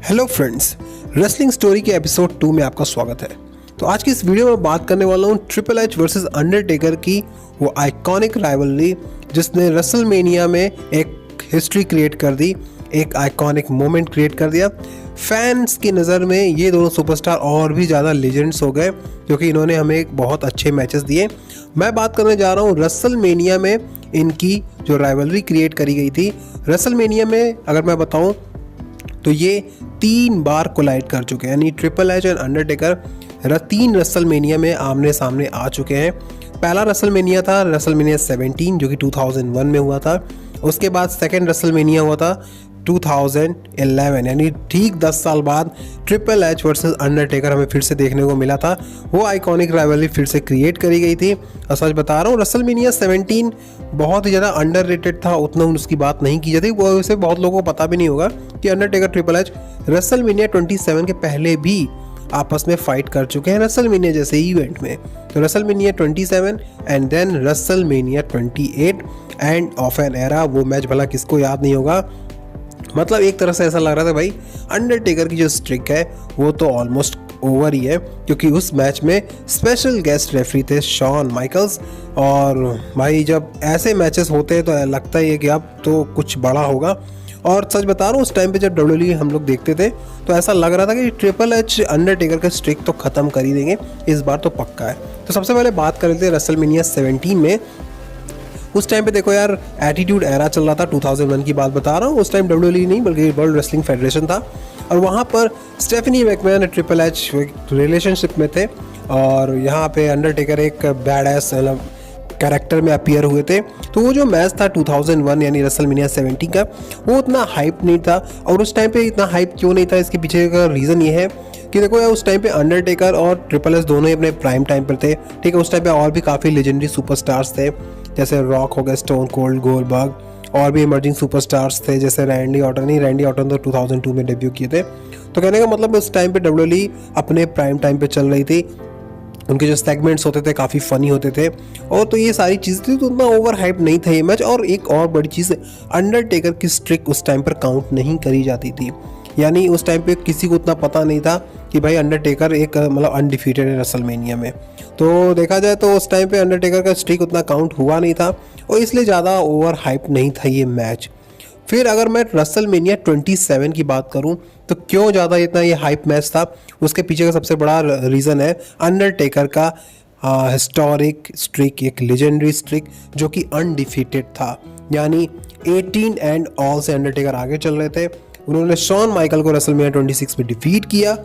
Hello friends, wrestling story के episode 2 में आपका स्वागत है। तो आज की इस वीडियो में बात करने वाला हूँ ट्रिपल एच वर्सेस अंडरटेकर की वो आइकॉनिक राइवलरी जिसने रेसलमेनिया में एक हिस्ट्री क्रिएट कर दी, एक आइकॉनिक मोमेंट क्रिएट कर दिया। फैंस की नज़र में ये दोनों सुपरस्टार और भी ज़्यादा लेजेंड्स हो गए क्योंकि इन्होंने हमें एक बहुत अच्छे मैचेस दिए। मैं बात करने जा रहा हूँ रेसलमेनिया में इनकी जो राइवलरी क्रिएट करी गई थी। रेसलमेनिया में अगर मैं बताऊँ तो ये 3 बार कोलाइड कर चुके हैं, यानी triple H and Undertaker 3 WrestleMania में आमने सामने आ चुके हैं। पहला रेसलमेनिया था रेसलमेनिया 17 जो कि 2001 में हुआ था। उसके बाद सेकंड रेसलमेनिया हुआ था 2011, यानी ठीक 10 साल बाद ट्रिपल एच वर्सेस अंडरटेकर हमें फिर से देखने को मिला था। वो आइकॉनिक राइवलरी फिर से क्रिएट करी गई थी। और सच बता रहा हूँ, रेसलमेनिया 17 बहुत ही ज़्यादा अंडररेटेड था, उतना उसकी बात नहीं की जाती। वो वैसे बहुत लोगों को पता भी नहीं होगा कि अंडरटेकर ट्रिपल एच रेसलमेनिया 27 के पहले भी आपस में फाइट कर चुके हैं रेसलमेनिया जैसे इवेंट में। तो WrestleMania 27 and then WrestleMania 28 end of an era. वो मैच भला किसको याद नहीं होगा। मतलब एक तरह से ऐसा लग रहा था भाई अंडरटेकर की जो स्ट्रिक है वो तो ऑलमोस्ट ओवर ही है, क्योंकि उस मैच में स्पेशल गेस्ट रेफरी थे शॉन माइकल्स। और भाई जब ऐसे मैचेस होते हैं तो लगता ही है कि अब तो कुछ बड़ा होगा। और सच बता रहा हूँ, उस टाइम पे जब डब्ल्यूडब्ल्यूई हम लोग देखते थे तो ऐसा लग रहा था कि ट्रिपल एच अंडरटेकर का स्ट्रिक तो ख़त्म कर ही देंगे, इस बार तो पक्का है। तो सबसे पहले बात कर लेते हैं रेसलमेनिया 17 में। उस टाइम पे देखो यार, एटीट्यूड एरा चल रहा था, 2001 की बात बता रहा हूँ। उस टाइम डब्ल्यूडब्ल्यूई नहीं बल्कि वर्ल्ड रेसलिंग फेडरेशन था। और वहाँ पर Stephanie McMahon triple H relationship में थे और यहाँ पे अंडरटेकर एक बैड एस कैरेक्टर में अपीयर हुए थे। तो वो जो मैच था 2001 यानी रेसलमेनिया 17 का, वो उतना हाइप नहीं था। और उस टाइम पे इतना हाइप क्यों नहीं था, इसके पीछे का रीज़न ये है कि देखो यार, उस टाइम पे अंडरटेकर और ट्रिपल एच दोनों ही अपने प्राइम टाइम पर थे। ठीक है, उस टाइम पे और भी काफ़ी लेजेंडरी सुपरस्टार्स थे, जैसे रॉक हो गए, स्टोन कोल्ड, गोल्डबर्ग, और भी इमर्जिंग सुपरस्टार्स थे जैसे रैंडी ऑर्टन तो 2002 में डेब्यू किए थे। तो कहने का मतलब उस टाइम पे डब्ल्यूडब्ल्यूई अपने प्राइम टाइम पे चल रही थी। उनके जो सेगमेंट्स होते थे काफ़ी फ़नी होते थे और तो ये सारी चीज़ें थी, तो उतना ओवर हाइप नहीं था ये मैच। और एक और बड़ी चीज़, अंडरटेकर की स्ट्रिक उस टाइम पर काउंट नहीं करी जाती थी, यानी उस टाइम पे किसी को उतना पता नहीं था कि भाई अंडरटेकर एक मतलब अनडिफीटेड है रेसलमेनिया में। तो देखा जाए तो उस टाइम पे अंडरटेकर का स्ट्रिक उतना काउंट हुआ नहीं था और इसलिए ज़्यादा ओवर हाइप नहीं था ये मैच। फिर अगर मैं रेसलमेनिया 27 की बात करूं तो क्यों ज़्यादा इतना ये हाइप मैच था, उसके पीछे का सबसे बड़ा रीज़न है अंडरटेकर का हिस्टोरिक स्ट्रिक, एक लेजेंडरी स्ट्रिक जो कि अनडिफीटेड था, यानी 18 एंड ऑल से अंडरटेकर आगे चल रहे थे। उन्होंने शॉन माइकल को रेसलमेनिया 26 में डिफीट किया,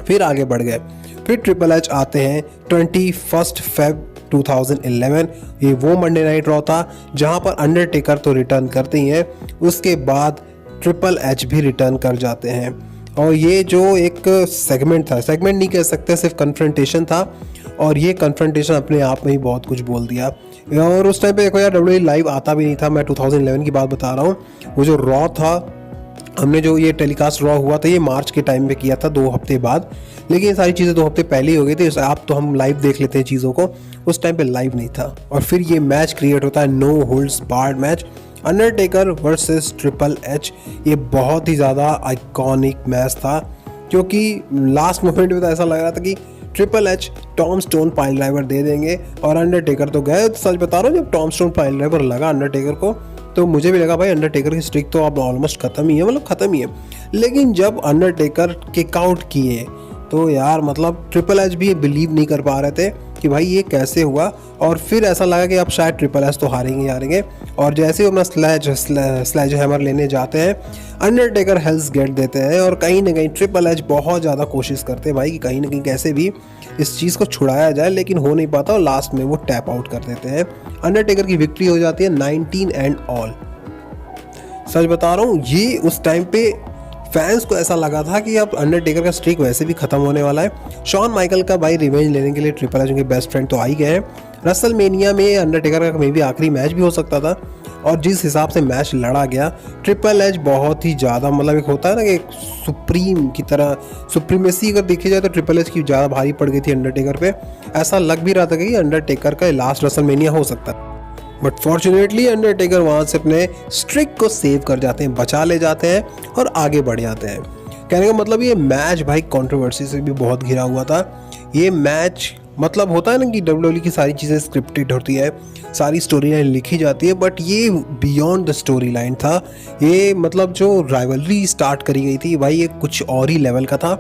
फिर आगे बढ़ गए। फिर ट्रिपल एच आते हैं 21 फेब 2011। ये वो मंडे नाइट रॉ था जहां पर अंडरटेकर तो रिटर्न करते ही हैं, उसके बाद ट्रिपल एच भी रिटर्न कर जाते हैं। और ये जो एक सेगमेंट था, सेगमेंट नहीं कह सकते, सिर्फ कन्फ्रंटेशन था। और ये कन्फ्रंटेशन अपने आप में ही बहुत कुछ बोल दिया। और उस टाइम पे देखो यार, डब्ल्यूडब्ल्यूई लाइव आता भी नहीं था। मैं 2011 की बात बता रहा हूँ। वो जो रॉ था, हमने जो ये टेलीकास्ट रॉ हुआ था ये मार्च के टाइम पे किया था, 2 हफ्ते बाद। लेकिन ये सारी चीज़ें 2 हफ्ते पहले ही हो गई थी। आप तो हम लाइव देख लेते हैं चीज़ों को, उस टाइम पे लाइव नहीं था। और फिर ये मैच क्रिएट होता है, no holds barred match, Undertaker versus triple H. ये बहुत ही ज़्यादा आइकॉनिक मैच था क्योंकि लास्ट मोमेंट में तो ऐसा लग रहा था कि Triple H tombstone piledriver दे देंगे और अंडरटेकर तो गए। तो सच बता रहा हूँ, जब टॉम स्टोन पाइल ड्राइवर लगा अंडरटेकर को तो मुझे भी लगा भाई अंडरटेकर की स्ट्रिक तो अब ऑलमोस्ट ख़त्म ही है, मतलब ख़त्म ही है। लेकिन जब अंडरटेकर किक आउट किए तो यार मतलब ट्रिपल एच भी बिलीव नहीं कर पा रहे थे कि भाई ये कैसे हुआ। और फिर ऐसा लगा कि अब शायद ट्रिपल एच तो हारेंगे। और जैसे ही अपना स्लेज हैमर लेने जाते हैं, अंडरटेकर हेल्स गेट देते हैं और कहीं ना कहीं ट्रिपल एच बहुत ज़्यादा कोशिश करते हैं भाई कि कहीं ना कहीं कैसे भी इस चीज़ को छुड़ाया जाए, लेकिन हो नहीं पाता और लास्ट में वो टैप आउट कर देते हैं। अंडरटेकर की विक्ट्री हो जाती है 19 एंड ऑल। सच बता रहा हूँ, ये उस टाइम पे फैंस को ऐसा लगा था कि अब अंडरटेकर का स्ट्रिक वैसे भी खत्म होने वाला है। शॉन माइकल का भाई रिवेंज लेने के लिए ट्रिपल एच उनके बेस्ट फ्रेंड तो आ ही गए हैं। रेसलमेनिया में अंडरटेकर का मे भी आखिरी मैच भी हो सकता था। और जिस हिसाब से मैच लड़ा गया, ट्रिपल एच बहुत ही ज़्यादा, मतलब एक होता है ना कि एक सुप्रीम की तरह, सुप्रीमेसी अगर देखी जाए तो ट्रिपल एच की ज़्यादा भारी पड़ गई थी अंडरटेकर पे। ऐसा लग भी रहा था कि अंडरटेकर का लास्ट रेसलमेनिया हो सकता है। बट फॉर्चुनेटली अंडरटेकर वहाँ से अपने स्ट्रिक को सेव कर जाते हैं, बचा ले जाते हैं और आगे बढ़ जाते हैं। कहने का मतलब ये मैच भाई कंट्रोवर्सी से भी बहुत घिरा हुआ था। ये मैच मतलब होता है ना कि WWE की सारी चीज़ें स्क्रिप्टेड होती है, सारी स्टोरी लाइन लिखी जाती है, बट ये बियॉन्ड द स्टोरी लाइन था। ये मतलब जो राइवलरी स्टार्ट करी गई थी भाई, ये कुछ और ही लेवल का था।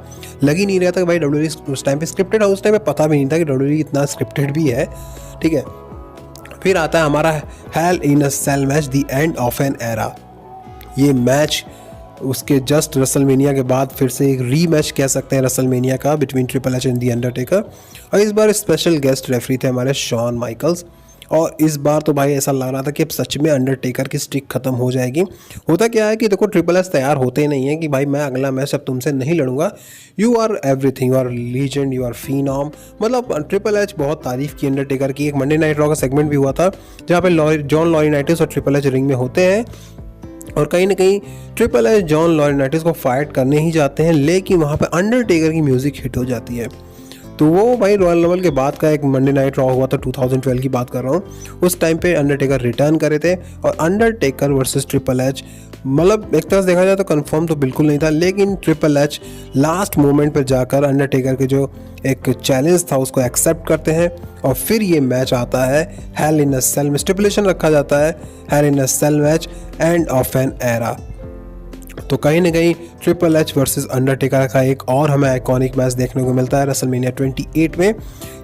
लग ही नहीं रहा था कि भाई WWE उस टाइम पे स्क्रिप्टेड है। उस टाइम पे पता भी नहीं था कि WWE इतना स्क्रिप्टेड भी है, ठीक है। फिर आता है हमारा hell in a cell match, the end of an era. ये मैच उसके जस्ट रेसलमेनिया के बाद फिर से एक रीमैच कह सकते हैं रेसलमेनिया का, between triple H and the Undertaker. और इस बार स्पेशल गेस्ट रेफरी थे हमारे शॉन माइकल्स। और इस बार तो भाई ऐसा लग रहा था कि अब सच में अंडरटेकर की स्ट्रिक खत्म हो जाएगी। होता क्या है कि देखो, ट्रिपल एच तैयार होते ही नहीं है कि भाई मैं अगला मैच अब तुमसे नहीं लड़ूंगा। You are everything, you are legend, you are Phenom. मतलब ट्रिपल एच बहुत तारीफ की अंडरटेकर की। एक मंडे नाइट रॉ का सेगमेंट भी हुआ था जहाँ पे जॉन लॉरिनाइटिस और ट्रिपल एच रिंग में होते हैं, और कहीं ना कहीं ट्रिपल एच जॉन लॉरिनाइटिस को फाइट करने ही जाते हैं, लेकिन वहाँ पे अंडरटेकर की म्यूज़िक हिट हो जाती है। तो वो भाई रॉयल रंबल के बाद का एक मंडे नाइट रॉ हुआ था, 2012 की बात कर रहा हूँ। उस टाइम पे अंडरटेकर रिटर्न करे थे, और अंडरटेकर वर्सेस ट्रिपल एच मतलब एक तरह से देखा जाए तो कंफर्म तो बिल्कुल नहीं था, लेकिन ट्रिपल एच लास्ट मोमेंट पर जाकर अंडरटेकर के जो एक चैलेंज था उसको एक्सेप्ट करते हैं। और फिर ये मैच आता है हेल इन अ सेल में। स्टिपुलेशन रखा जाता है hell in a cell match, end of an era. तो कहीं ना कहीं ट्रिपल एच वर्सेस अंडरटेकर का एक और हमें आइकॉनिक मैच देखने को मिलता है रेसलमेनिया 28 में।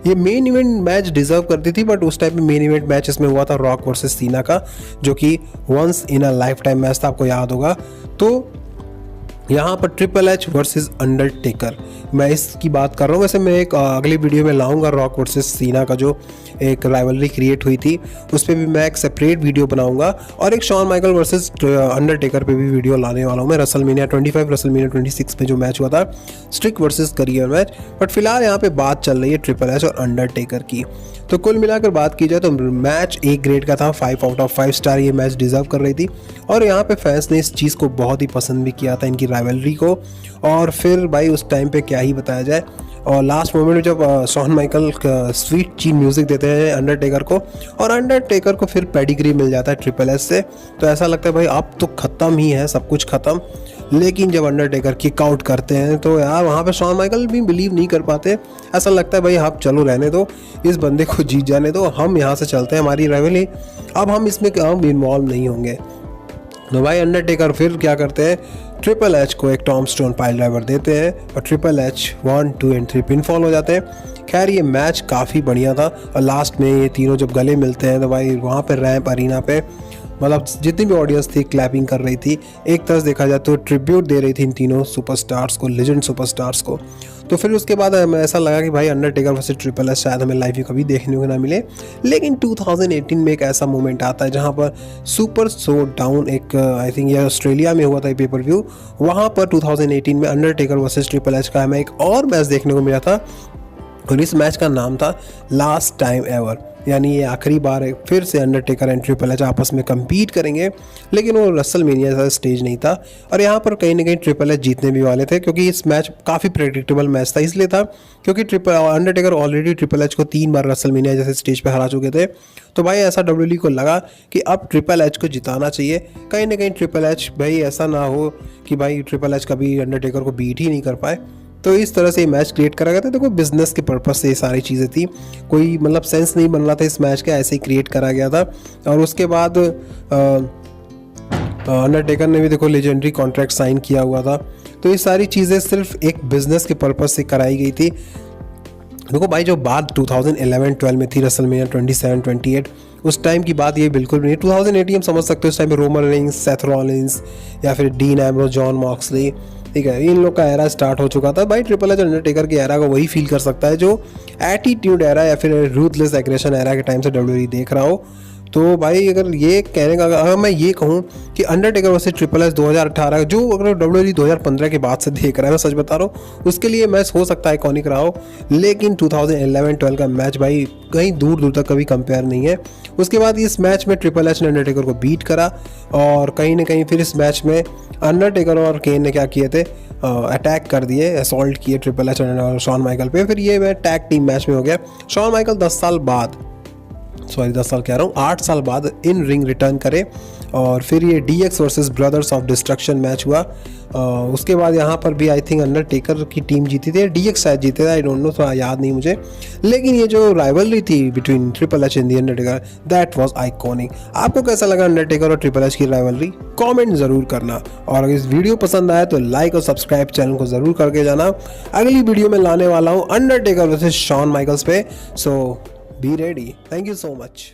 ये मेन इवेंट मैच डिजर्व करती थी, बट उस टाइम पे मेन इवेंट मैच इसमें हुआ था रॉक वर्सेस सीना का, जो कि once in a life time match था, आपको याद होगा। तो यहाँ पर ट्रिपल एच वर्सेस अंडरटेकर मैं इसकी बात कर रहा हूँ। वैसे मैं एक अगली वीडियो में लाऊंगा रॉक वर्सेस सीना का जो एक राइवलरी क्रिएट हुई थी, उस पर भी मैं एक सेपरेट वीडियो बनाऊंगा। और एक शॉन माइकल वर्सेस अंडरटेकर पे भी वीडियो लाने वाला हूँ मैं। रेसलमेनिया 25 रेसलमेनिया 26 में जो मैच हुआ था, streak versus career match. But फिलहाल यहाँ पे बात चल रही है ट्रिपल एच और अंडरटेकर की। तो कुल मिलाकर बात की जाए तो मैच A ग्रेड का था, 5 आउट ऑफ 5 स्टार ये मैच डिजर्व कर रही थी। और यहाँ पे फैंस ने इस चीज़ को बहुत ही पसंद भी किया था, इनकी राइवलरी को। और फिर भाई उस टाइम पे क्या ही बताया जाए। और लास्ट मोमेंट में जब शॉन माइकल स्वीट चीन म्यूजिक देते हैं अंडरटेकर को, और अंडरटेकर को फिर पेडिग्री मिल जाता है ट्रिपल एच से, तो ऐसा लगता है भाई अब तो ख़त्म ही है, सब कुछ ख़त्म। लेकिन जब अंडरटेकर किक आउट करते हैं तो यार वहाँ पे शॉन माइकल भी बिलीव नहीं कर पाते। ऐसा लगता है भाई आप चलो रहने दो, इस बंदे को जीत जाने दो, हम यहाँ से चलते हैं, हमारी राइवलरी अब हम इसमें हम इन्वॉल्व नहीं होंगे। तो भाई अंडरटेकर फिर क्या करते हैं, ट्रिपल एच को एक टॉम स्टोन पाइल ड्राइवर देते हैं, और triple H 1, 2 and 3 pin fall हो जाते हैं। खैर ये मैच काफ़ी बढ़िया था, और लास्ट में ये तीनों जब गले मिलते हैं तो भाई वहाँ पे रैंप अरीना पे मतलब जितनी भी ऑडियंस थी क्लैपिंग कर रही थी। एक तरह से देखा जाए तो ट्रिब्यूट दे रही थी इन तीनों सुपरस्टार्स को, लेजेंड सुपरस्टार्स को। तो फिर उसके बाद हमें ऐसा लगा कि भाई अंडरटेकर वर्सेस ट्रिपल एच शायद हमें लाइव कभी देखने को ना मिले। लेकिन 2018 में एक ऐसा मोमेंट आता है जहाँ पर सुपर शो डाउन, एक आई थिंक ये ऑस्ट्रेलिया में हुआ था पेपर व्यू, वहाँ पर 2018 में अंडरटेकर वर्सेस ट्रिपल एच का हमें एक और मैच देखने को मिला था। और इस मैच का नाम था लास्ट टाइम एवर, यानी ये आखिरी बार है फिर से अंडरटेकर एंड ट्रिपल एच आपस में compete करेंगे। लेकिन वो रेसलमेनिया जैसा स्टेज नहीं था, और यहाँ पर कहीं ना कहीं ट्रिपल एच जीतने भी वाले थे, क्योंकि इस मैच काफ़ी प्रेडिक्टेबल मैच था। इसलिए था क्योंकि अंडरटेकर ऑलरेडी ट्रिपल एच को 3 बार रेसलमेनिया जैसे स्टेज पे हरा चुके थे। तो भाई ऐसा WWE को लगा कि अब ट्रिपल एच को जिताना चाहिए। कहीं ना कहीं ट्रिपल एच भाई ऐसा ना हो कि भाई ट्रिपल एच कभी अंडरटेकर को बीट ही नहीं कर पाए। तो इस तरह से ये मैच क्रिएट करा गया था। देखो बिजनेस के पर्पस से ये सारी चीज़ें थी, कोई मतलब सेंस नहीं बन रहा था इस मैच का, ऐसे ही क्रिएट करा गया था। और उसके बाद अंडरटेकर ने भी देखो लेजेंडरी कॉन्ट्रैक्ट साइन किया हुआ था। तो ये सारी चीज़ें सिर्फ एक बिजनेस के पर्पस से कराई गई थी। देखो भाई जो बात 2011-12 में थी रेसलमेनिया 27-28, उस टाइम की बात ये बिल्कुल भी नहीं। 2018 हम समझ सकते हो, उस टाइम पे रोमन रेंस, सेथ रॉलिंस या फिर डीन एम्ब्रोस, जॉन मॉक्सली, ठीक है, इन लोग का एरा स्टार्ट हो चुका था। भाई ट्रिपल एच अंडरटेकर के एरा को वही फील कर सकता है जो एटीट्यूड एरा या फिर रूथलेस एग्रेशन एरा के टाइम से WWE देख रहा हो। तो भाई अगर ये कहने का, अगर मैं ये कहूँ कि अंडरटेकर वर्सेस ट्रिपल एच 2018 जो अगर WWE 2015 के बाद से देख रहा है, मैं सच बता रहा हूँ, उसके लिए मैच हो सकता है आइकॉनिक रहा हो। लेकिन 2011-12 का मैच भाई कहीं दूर दूर तक कभी कंपेयर नहीं है। उसके बाद इस मैच में ट्रिपल एच ने अंडरटेकर को बीट करा, और कहीं ना कहीं फिर इस मैच में अंडरटेकर और केन ने क्या किए थे, अटैक कर दिए, असॉल्ट किए ट्रिपल एच और शॉन माइकल पे। फिर ये टैग टीम मैच में हो गया। शॉन माइकल 10 साल बाद 8 साल बाद इन रिंग रिटर्न करे, और फिर ये DX versus brothers of destruction match हुआ। उसके बाद यहाँ पर भी आई थिंक अंडरटेकर की टीम जीती थी, DX शायद जीते थे, आई डोंट नो, थोड़ा याद नहीं मुझे। लेकिन ये जो राइवलरी थी between triple H and the Undertaker, that was iconic. आपको कैसा लगा अंडरटेकर और ट्रिपल एच की राइवलरी? कमेंट ज़रूर करना, और अगर इस वीडियो पसंद आया तो लाइक और सब्सक्राइब चैनल को ज़रूर करके जाना। अगली वीडियो में लाने वाला हूँ अंडरटेकर वर्सेस शॉन माइकल्स पे, so be ready. Thank you so much.